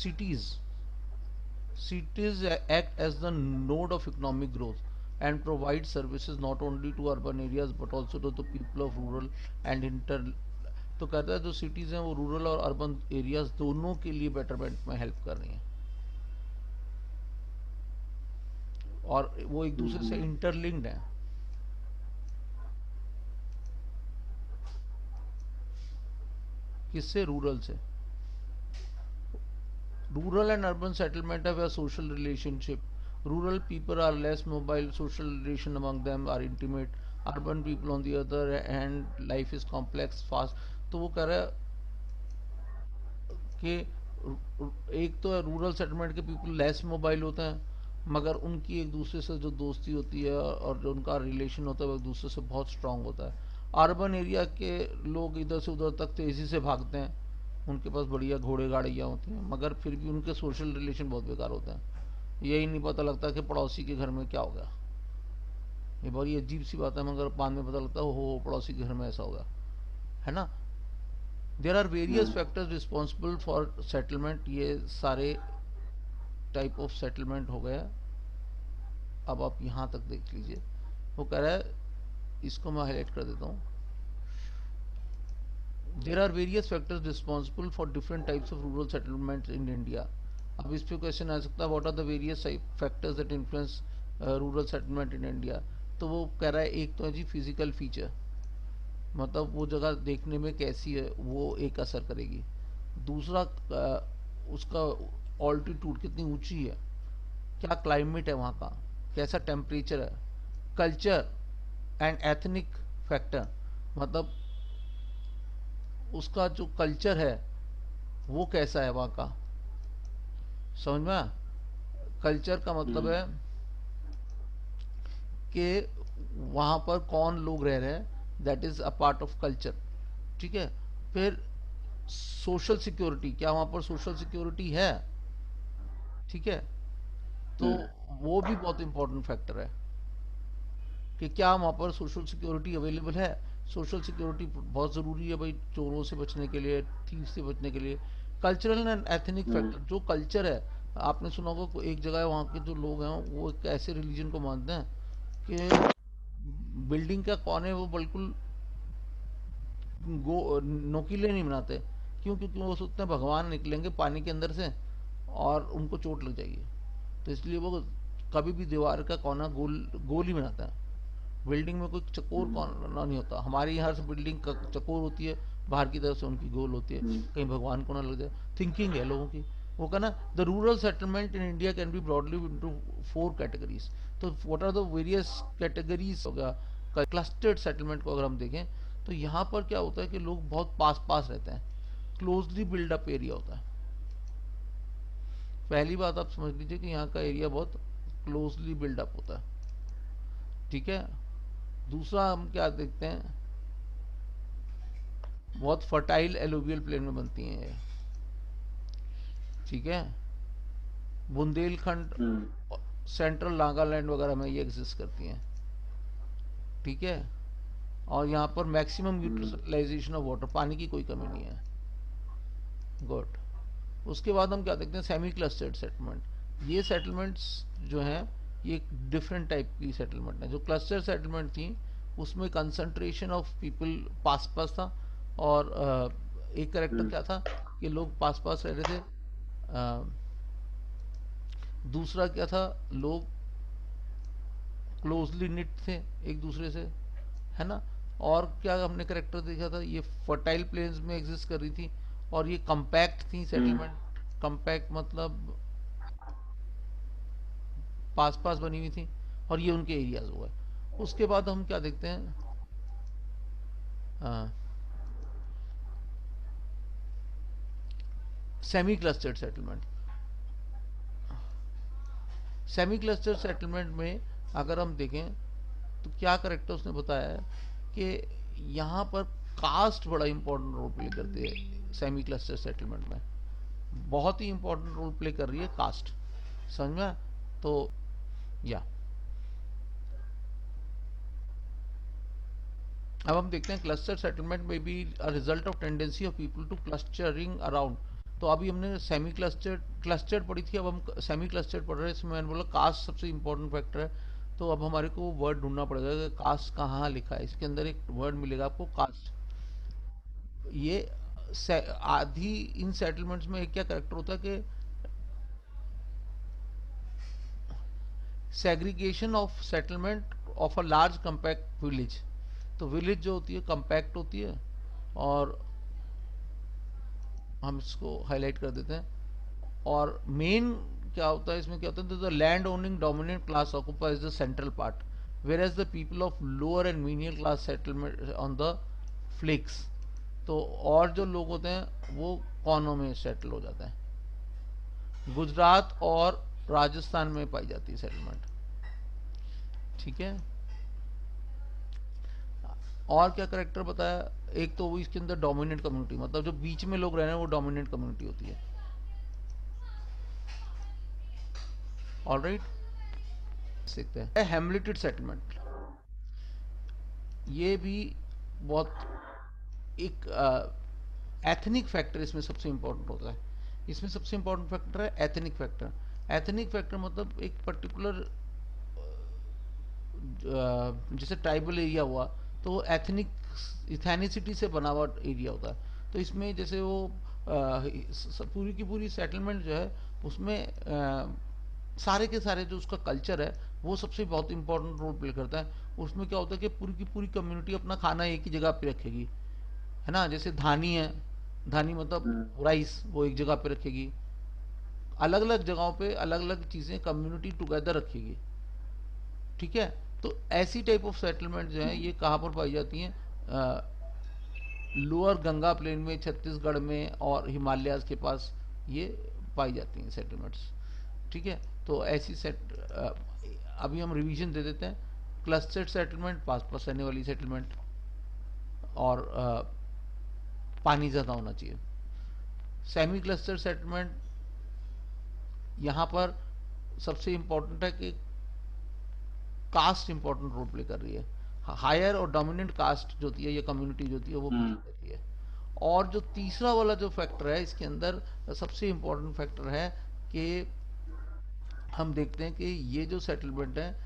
cities. Cities act as the node of economic growth and provide services not only to urban areas but also to the people of rural and inter. तो कहता है जो cities हैं वो rural और urban areas दोनों के लिए बेटरमेंट में हेल्प कर रही हैं और वो एक दूसरे से इंटरलिंक्ड हैं। किससे? रूरल से। Rural and urban settlement have a social relationship. Rural people are less mobile, social relation among them are intimate. Urban people on the other hand, life is complex, fast. तो वो कह रहा है कि एक तो रूरल सेटलमेंट के people less mobile होते हैं, मगर उनकी एक दूसरे से जो दोस्ती होती है और जो उनका रिलेशन होता है वो एक दूसरे से बहुत स्ट्रांग होता है। अर्बन एरिया के लोग इधर से उधर तक तेज़ी से भागते हैं, उनके पास बढ़िया घोड़े गाड़ियाँ होती हैं, मगर फिर भी उनके सोशल रिलेशन बहुत बेकार होते हैं। यही नहीं पता लगता कि पड़ोसी के घर में क्या हो गया। ये बड़ी अजीब सी बात है, मगर बाद में पता लगता है हो पड़ोसी के घर में ऐसा हो गया, है ना। There are various factors responsible for settlement. ये सारे टाइप ऑफ सेटलमेंट हो गया। अब आप यहाँ तक देख लीजिए, वो कह रहा है, इसको मैं हाईलाइट कर देता हूँ। There are various factors responsible for different types of rural settlement in India. अब इस पे क्वेश्चन आ सकता है, what are the various factors that influence rural settlement in India. तो वो कह रहा है एक तो है जी फिजिकल फीचर, मतलब वो जगह देखने में कैसी है वो एक असर करेगी। दूसरा उसका ऑल्टीट्यूड कितनी ऊंची है, क्या क्लाइमेट है वहाँ का, कैसा टेम्परेचर है। कल्चर एंड एथनिक फैक्टर, मतलब उसका जो कल्चर है वो कैसा है वहाँ का, समझ में। कल्चर का मतलब है कि वहाँ पर कौन लोग रह रहे हैं, that is a part of culture, ठीक है। फिर सोशल सिक्योरिटी, क्या वहाँ पर सोशल सिक्योरिटी है, ठीक है। तो वो भी बहुत इंपॉर्टेंट फैक्टर है कि क्या वहाँ पर सोशल सिक्योरिटी अवेलेबल है। सोशल सिक्योरिटी बहुत ज़रूरी है भाई, चोरों से बचने के लिए, थीव से बचने के लिए। कल्चरल एंड एथनिक फैक्टर, जो कल्चर है, आपने सुना होगा एक जगह है वहाँ के जो लोग हैं वो एक ऐसे रिलीजन को मानते हैं कि बिल्डिंग का कोने वो बिल्कुल नोकीले नहीं बनाते। क्यों? क्योंकि वो सोचते हैं भगवान निकलेंगे पानी के अंदर से और उनको चोट लग जाएगी, तो इसलिए वो कभी भी दीवार का कोना गोल गोल ही बनाता है। बिल्डिंग में कोई चकोर कोना नहीं होता। हमारी यहाँ से बिल्डिंग चकोर होती है, बाहर की तरफ से उनकी गोल होती है, कहीं भगवान को ना लग जाए। थिंकिंग है लोगों की। वो कहना, the rural settlement in India can be broadly into 4 categories. तो what are the various categories हो गया। क्लस्टर्ड सेटलमेंट को अगर हम देखें तो यहाँ पर क्या होता है कि लोग बहुत पास पास रहते हैं, क्लोजली बिल्डअप एरिया होता है। पहली बात आप समझ लीजिए कि यहाँ का एरिया बहुत क्लोजली बिल्डअप होता है, ठीक है। दूसरा हम क्या देखते हैं, बहुत फर्टाइल एलोवियल प्लेन में बनती हैं ये, ठीक है। बुंदेलखंड, सेंट्रल नागालैंड वगैरह में ये एग्जिस्ट करती हैं, ठीक है। और यहाँ पर मैक्सिमम यूटिलाइजेशन ऑफ वाटर, पानी की कोई कमी नहीं है। गुड। उसके बाद हम क्या देखते हैं, सेमी क्लस्टर्ड सेटलमेंट। ये सेटलमेंट्स जो हैं ये एक डिफरेंट टाइप की सेटलमेंट है। जो क्लस्टर सेटलमेंट थी उसमें कंसंट्रेशन ऑफ पीपल पास पास था, और एक करेक्टर क्या था कि लोग पास पास रह रहे थे। अ, दूसरा क्या था, लोग क्लोजली निट थे एक दूसरे से, है ना। और क्या हमने करेक्टर देखा था, ये फर्टाइल प्लेन्स में एग्जिस्ट कर रही थी, और ये कंपैक्ट थी सेटलमेंट। कंपैक्ट मतलब पास पास बनी हुई थी, और ये उनके एरियाज हुए। उसके बाद हम क्या देखते हैं, semi clustered settlement. Semi clustered settlement में अगर हम देखें तो क्या करेक्टर उसने बताया है कि यहाँ पर कास्ट बड़ा इंपॉर्टेंट रोल प्ले करती है। सेमी क्लस्टर सेटलमेंट में बहुत ही इंपॉर्टेंट रोल प्ले कर रही है कास्ट, समझ में। तो या अब हम देखते हैं क्लस्टर सेटलमेंट में be a result of tendency of people to clustering around तो अभी हमने सेमी क्लस्टर्ड पढ़ी थी, अब हम सेमी क्लस्टर्ड पढ़ रहे हैं। इसमें मैंने बोला कास्ट सबसे इम्पोर्टेंट फैक्टर है। तो अब हमारे को वर्ड ढूंढना पड़ेगा कि कास्ट कहाँ लिखा है। इसके अंदर एक वर्ड मिलेगा आपको, कास्ट। ये आधी इन सेटलमेंट्स में एक क्या करेक्टर होता है कि segregation of settlement of a large compact village. तो विलेज जो होती है कंपैक्ट होती है, और हम इसको हाईलाइट कर देते हैं। और मेन क्या होता है इसमें, क्या होता है, the land owning dominant class occupies the central part, whereas the people of lower and menial class settlement on the flanks. तो और जो लोग होते हैं वो कोनों में सेटल हो जाते हैं। गुजरात और राजस्थान में पाई जाती है सेटलमेंट। ठीक है। और क्या करेक्टर बताया, एक तो वो इसके अंदर डोमिनेंट कम्युनिटी, मतलब जो बीच में लोग रह रहे हैं वो डोमिनेंट कम्युनिटी होती है। ऑलराइट, सीखते हैं हेमलेटेड सेटलमेंट। ये भी बहुत एक एथनिक फैक्टर इसमें सबसे इंपॉर्टेंट होता है। इसमें सबसे इंपॉर्टेंट फैक्टर है एथनिक फैक्टर। एथनिक फैक्टर मतलब एक पर्टिकुलर, जैसे ट्राइबल एरिया हुआ तो वो एथनिक इथेनिसिटी से बना हुआ एरिया होता है। तो इसमें जैसे वो पूरी की पूरी सेटलमेंट जो है उसमें सारे के सारे जो उसका कल्चर है वो सबसे बहुत इंपॉर्टेंट रोल प्ले करता है। उसमें क्या होता है कि पूरी की पूरी कम्युनिटी अपना खाना एक ही जगह पे रखेगी, है ना। जैसे धानी है, धानी मतलब राइस, वो एक जगह पे रखेगी। अलग अलग जगहों पे अलग अलग चीज़ें कम्युनिटी टुगेदर रखेगी। ठीक है। तो ऐसी टाइप ऑफ सेटलमेंट जो है ये कहाँ पर पाई जाती हैं, लोअर गंगा प्लेन में, छत्तीसगढ़ में और हिमालयाज के पास ये पाई जाती हैं सेटलमेंट्स। ठीक है। तो ऐसी अभी हम रिवीजन दे देते हैं। क्लस्टर्ड सेटलमेंट, पास पास रहने वाली सेटलमेंट, और पानी ज़्यादा होना चाहिए। सेमी क्लस्टर सेटलमेंट, यहाँ पर सबसे इम्पोर्टेंट है कि कास्ट इंपॉर्टेंट रोल प्ले कर रही है। हायर और डोमिनेंट कास्ट जो होती है या कम्युनिटी जो होती है वो प्ले करती है। और जो तीसरा वाला जो फैक्टर है इसके अंदर, सबसे इम्पोर्टेंट फैक्टर है कि हम देखते हैं कि ये जो सेटलमेंट है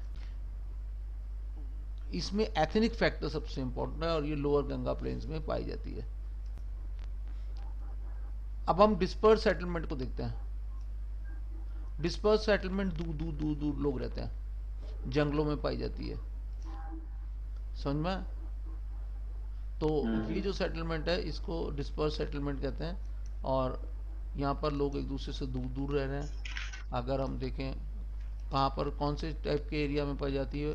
इसमें एथनिक फैक्टर सबसे इम्पोर्टेंट है, और ये लोअर गंगा प्लेन्स में पाई जाती है। अब हम डिस्पर्स सेटलमेंट को देखते हैं। डिस्पर्स सेटलमेंट दूर दूर दूर दूर लोग रहते हैं, जंगलों में पाई जाती है। समझ में? तो ये जो सेटलमेंट है इसको डिस्पर्स सेटलमेंट कहते हैं, और यहाँ पर लोग एक दूसरे से दूर दूर रह रहे हैं। अगर हम देखें कहाँ पर कौन से टाइप के एरिया में पाई जाती है,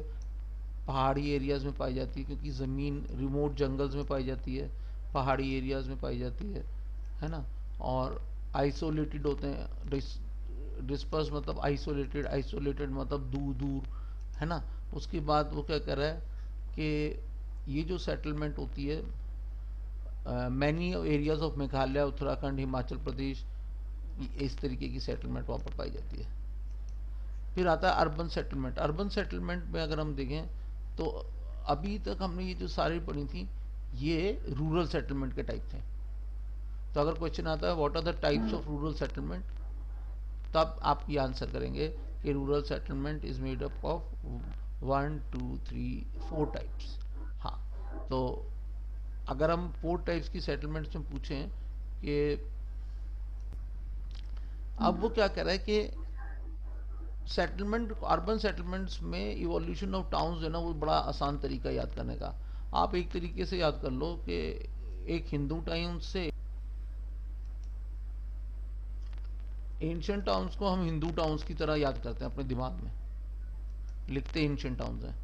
पहाड़ी एरियाज़ में पाई जाती है, क्योंकि ज़मीन रिमोट जंगल्स में पाई जाती है, पहाड़ी एरियाज़ में पाई जाती है ना। और आइसोलेटेड होते हैं, डिस्पर्स मतलब आइसोलेटेड, आइसोलेटेड मतलब दूर दूर, है ना। उसके बाद वो क्या कर रहा है कि ये जो सेटलमेंट होती है many areas of Meghalaya, Uttarakhand, Himachal Pradesh, इस तरीके की सेटलमेंट वहाँ पर पाई जाती है। फिर आता है अर्बन सेटलमेंट। अर्बन सेटलमेंट में अगर हम देखें तो अभी तक हमने ये जो सारी पढ़ी थी ये रूरल सेटलमेंट के टाइप थे। तो अगर क्वेश्चन आता है what are the types of rural settlement, तब आप ये आंसर करेंगे कि rural settlement is made up of 1 2 3 4 types. हाँ, तो अगर हम 4 टाइप्स की सेटलमेंट्स में पूछें कि अब वो क्या कह रहा है कि सेटलमेंट, अर्बन सेटलमेंट्स में इवोल्यूशन ऑफ टाउन्स है ना, वो बड़ा आसान तरीका याद करने का। आप एक तरीके से याद कर लो कि एक हिंदू टाउन से, एंशियंट टाउन्स को हम हिंदू टाउन्स की तरह याद करते हैं अपने दिमाग में, लिखते एंशियंट टाउन्स हैं।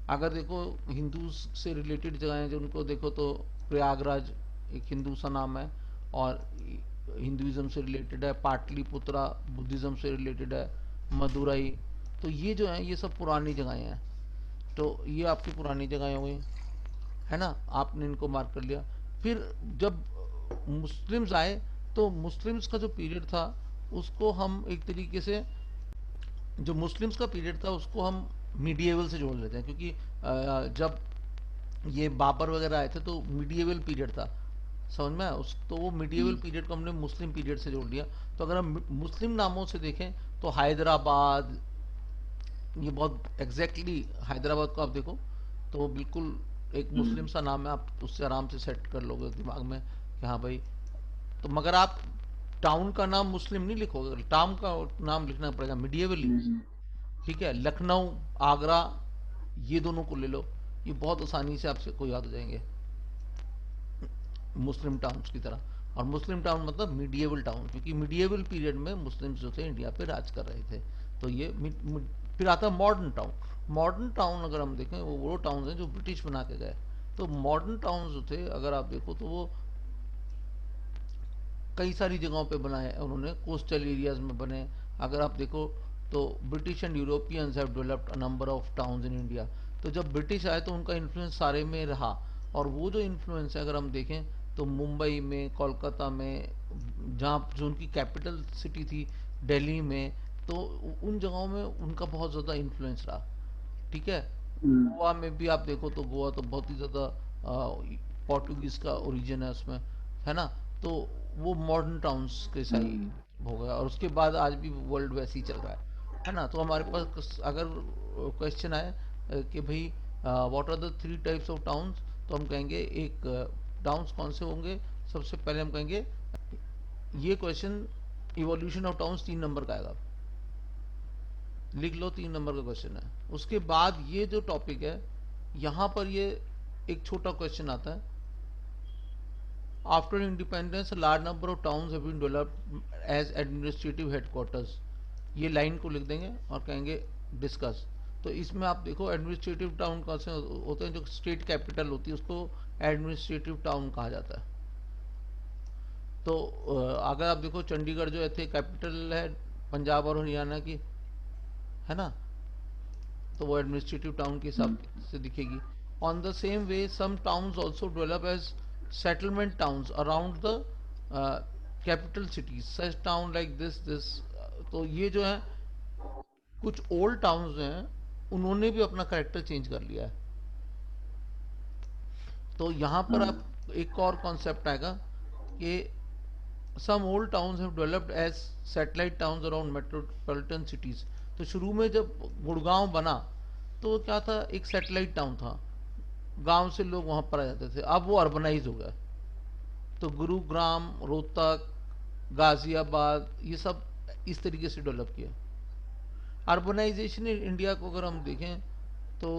अगर देखो हिंदू से रिलेटेड जगह हैं जो, उनको देखो तो प्रयागराज एक हिंदू सा नाम है और हिंदुज़म से रिलेटेड है, पाटलिपुत्रा बुद्धिज़्म से रिलेटेड है, मदुरई। तो ये जो है ये सब पुरानी जगहें हैं। तो ये आपकी पुरानी जगहें हो गई, है ना, आपने इनको मार्क कर लिया। फिर जब मुस्लिम्स आए तो मुस्लिम्स का जो पीरियड था उसको हम एक तरीके से, जो मुस्लिम्स का पीरियड था उसको हम मीडिएवल से जोड़ लेते हैं, क्योंकि जब ये बाबर वगैरह आए थे तो मीडिएवल पीरियड था, समझ में आया उस, तो वो मिडिएवल पीरियड को हमने मुस्लिम पीरियड से जोड़ दिया। तो अगर हम मुस्लिम नामों से देखें तो हैदराबाद, ये बहुत एग्जैक्टली हैदराबाद को आप देखो तो वो बिल्कुल एक मुस्लिम सा नाम है, आप उससे आराम से सेट कर लोगे दिमाग में कि हाँ भाई। तो मगर आप टाउन का नाम मुस्लिम नहीं लिखोगे, टाउन का नाम लिखना पड़ेगा मिडिएवली। ठीक है, लखनऊ, आगरा, ये दोनों को ले लो, ये बहुत आसानी से आपसे को याद हो जाएंगे मुस्लिम टाउन्स की तरह। और मुस्लिम टाउन मतलब मीडिएवल टाउन, क्योंकि मीडिएवल पीरियड में मुस्लिम्स जो थे इंडिया पे राज कर रहे थे। तो ये फिर आता है मॉडर्न टाउन। मॉडर्न टाउन अगर हम देखें वो टाउन हैं जो ब्रिटिश बना के गए। तो मॉडर्न टाउन जो थे अगर आप देखो तो वो कई सारी जगहों पे बनाए उन्होंने, कोस्टल एरियाज में बने। अगर आप देखो तो British and Europeans have developed a number of towns in India. तो जब ब्रिटिश आए तो उनका इन्फ्लुएंस सारे में रहा। और वो जो इन्फ्लुएंस है अगर हम देखें तो मुंबई में, कोलकाता में, जहाँ जो उनकी कैपिटल सिटी थी दिल्ली में, तो उन जगहों में उनका बहुत ज़्यादा इन्फ्लुएंस रहा। ठीक है, गोवा में भी आप देखो तो गोवा तो बहुत ही ज़्यादा पोर्टुगीज का ओरिजिन है उसमें, है ना। तो वो मॉडर्न टाउन्स के सही हो गया, और उसके बाद आज भी वर्ल्ड वैसे ही चल रहा है ना। तो हमारे पास अगर क्वेश्चन आए कि भाई what are the three types of towns, तो हम कहेंगे एक टाउन्स कौन से होंगे। सबसे पहले हम कहेंगे ये question evolution of towns 3 number का आएगा, लिख लो 3 नंबर का क्वेश्चन है। उसके बाद ये जो टॉपिक है यहाँ पर ये एक छोटा क्वेश्चन आता है, after independence large number of towns have been developed as administrative headquarters. ये लाइन को लिख देंगे और कहेंगे डिस्कस। तो इसमें आप देखो एडमिनिस्ट्रेटिव टाउन कौन से होते हैं, जो स्टेट कैपिटल होती है उसको एडमिनिस्ट्रेटिव टाउन कहा जाता है। तो अगर आप देखो चंडीगढ़ जो है थे कैपिटल है पंजाब और हरियाणा की, है ना, तो वो एडमिनिस्ट्रेटिव टाउन के हिसाब से दिखेगी। On the same way some towns also develop as settlement towns around the capital cities, such town like this. तो ये जो है कुछ ओल्ड टाउन्स हैं उन्होंने भी अपना करेक्टर चेंज कर लिया है। तो यहाँ पर आप एक और कॉन्सेप्ट आएगा कि some old towns have developed as satellite towns around metropolitan cities. तो शुरू में जब गुड़गांव बना तो वो क्या था, एक सैटेलाइट टाउन था, गांव से लोग वहां पर आ जाते थे। अब वो अर्बनाइज हो गया। तो गुरुग्राम, रोहतक, गाजियाबाद, ये सब इस तरीके से डेवलप किया। अर्बनाइजेशन इन इंडिया को अगर हम देखें तो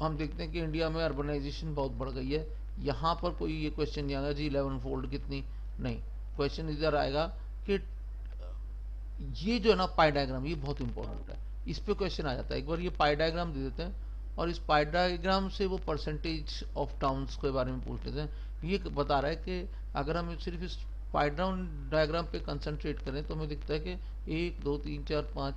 हम देखते हैं कि इंडिया में अर्बनाइजेशन बहुत बढ़ गई है। यहाँ पर कोई ये क्वेश्चन नहीं आएगा जी 11 फोल्ड कितनी, नहीं। क्वेश्चन इधर आएगा कि ये जो है ना पाई डायग्राम, ये बहुत इंपॉर्टेंट है। इस पे क्वेश्चन आ जाता है। एक बार ये पाई डायग्राम दे देते हैं और इस पाई डायग्राम से वो परसेंटेज ऑफ टाउन्स के बारे में पूछ लेते हैं। ये बता रहा है कि अगर हम सिर्फ इस पाई डाउन डायग्राम पे कंसंट्रेट करें तो हमें दिखता है कि 1 2 3 4 5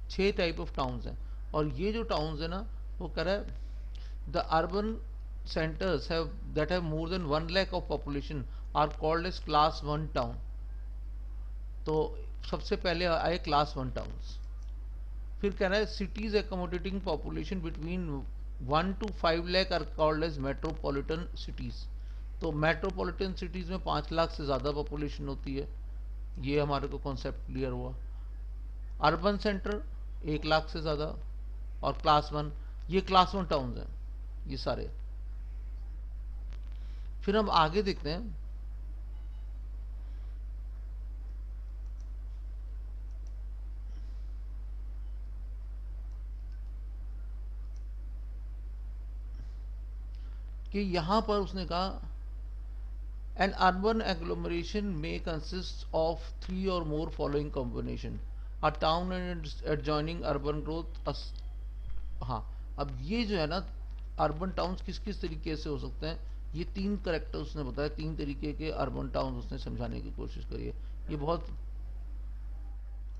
6 टाइप ऑफ टाउन्स हैं। और ये जो टाउन्स है ना वो कह रहा है the urban centers have that have more than 1 lakh of population are called as class 1 town। तो सबसे पहले आए क्लास 1 टाउन्स। फिर कह रहा है cities accommodating population between 1 to 5 lakh are called as metropolitan cities. तो मेट्रोपॉलिटन सिटीज में 5 लाख से ज़्यादा पॉपुलेशन होती है। ये हमारे को कॉन्सेप्ट क्लियर हुआ। अर्बन सेंटर 1 लाख से ज़्यादा, और क्लास 1, ये क्लास 1 टाउन्स हैं ये सारे। फिर हम आगे देखते हैं कि यहां पर उसने कहा एन अर्बन एग्लोमरेशन में consist of 3 or more following combination, a town and adjoining urban growth. हाँ, अब ये जो है ना अर्बन टाउन्स किस किस तरीके से हो सकते हैं, ये 3 करेक्टर उसने बताया। 3 तरीके के अर्बन टाउन उसने समझाने की कोशिश करी है। ये बहुत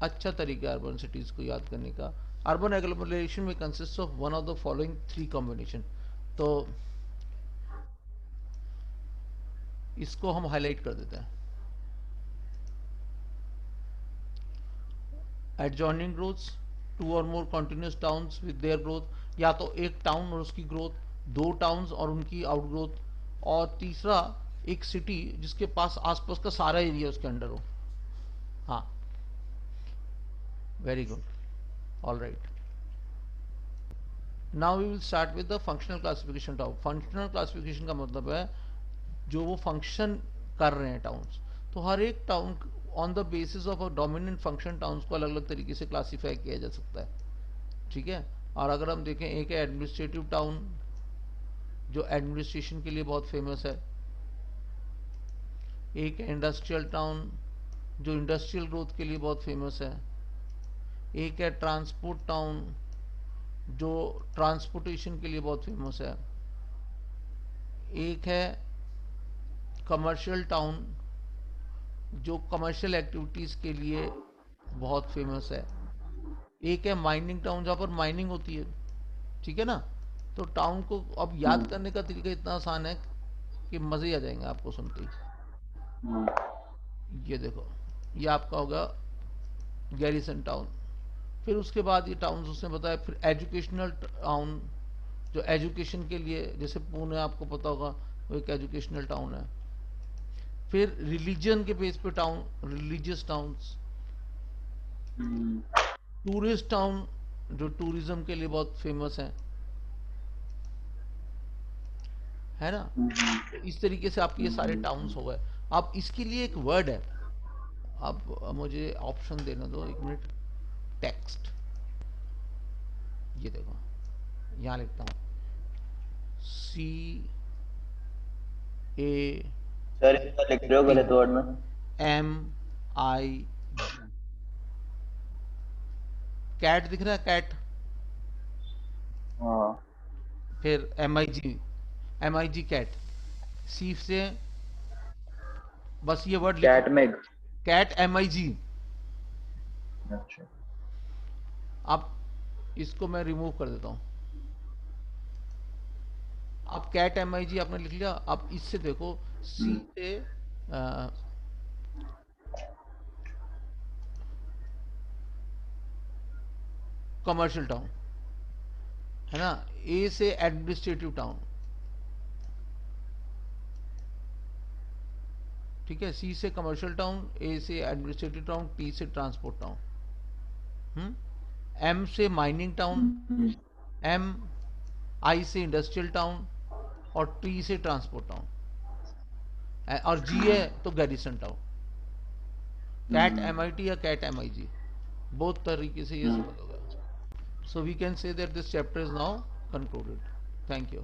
अच्छा तरीका है अर्बन सिटीज को याद करने का। अर्बन एग्लोमरेशन में consist of one of the following 3 combination. तो इसको हम हाईलाइट कर देते हैं। Adjoining growths, 2 or more continuous towns with their growth, या तो एक टाउन और उसकी ग्रोथ, 2 टाउन्स और उनकी आउटग्रोथ, और तीसरा एक सिटी जिसके पास आसपास का सारा एरिया उसके अंडर हो। हाँ, very good, all right. Now we will start with the functional classification town. Functional classification का मतलब है जो वो फंक्शन कर रहे हैं टाउन्स। तो हर एक town on the basis of a dominant function towns को अलग अलग तरीके से क्लासीफाई किया जा सकता है, ठीक है। और अगर हम देखें, एक है एडमिनिस्ट्रेटिव टाउन जो एडमिनिस्ट्रेशन के लिए बहुत फेमस है, एक है इंडस्ट्रियल टाउन जो इंडस्ट्रियल ग्रोथ के लिए बहुत फेमस है, एक है ट्रांसपोर्ट टाउन जो ट्रांसपोर्टेशन के लिए बहुत फेमस है, एक है कमर्शियल टाउन जो कमर्शियल एक्टिविटीज़ के लिए बहुत फेमस है, एक है माइनिंग टाउन जहाँ पर माइनिंग होती है, ठीक है ना। तो टाउन को अब याद करने का तरीका इतना आसान है कि मज़े ही आ जाएंगे आपको सुनते ही। ये देखो, ये आपका होगा गैरिसन टाउन। फिर उसके बाद ये टाउन उसने बताया, फिर एजुकेशनल टाउन जो एजुकेशन के लिए, जैसे पुणे आपको पता होगा वो एक एजुकेशनल टाउन है। फिर रिलीजन के बेस पे town, religious towns. Tourist town जो टूरिज्म के लिए बहुत फेमस है ना। तो इस तरीके से आपके ये सारे टाउन्स हो गए। अब इसके लिए एक वर्ड है, अब मुझे ऑप्शन देना दो एक मिनट। टेक्स्ट, ये देखो यहाँ लिखता हूँ सी ए सर इसका लिख रहे हो टी गलत वर्ड में। M I ji. कैट दिख रहा है, कैट। हाँ। फिर एम आई जी कैट। सी से बस ये वर्ड लिख लो, कैटमेग। कैट एम आई जी। अच्छा। अब इसको मैं रिमूव कर देता हूँ। अब कैट एम आई जी आपने लिख लिया। अब इससे देखो, सी से कमर्शियल टाउन है ना, ए से एडमिनिस्ट्रेटिव टाउन, ठीक है। सी से कमर्शियल टाउन, ए से एडमिनिस्ट्रेटिव टाउन, टी से ट्रांसपोर्ट टाउन, एम से माइनिंग टाउन, एम आई से इंडस्ट्रियल टाउन, और टी से ट्रांसपोर्ट टाउन, और जी है तो garrison town. Cat M I T या कैट एम आई जी, बहुत तरीके से ये समझ होगा। So we can say that this chapter is now concluded. Thank you.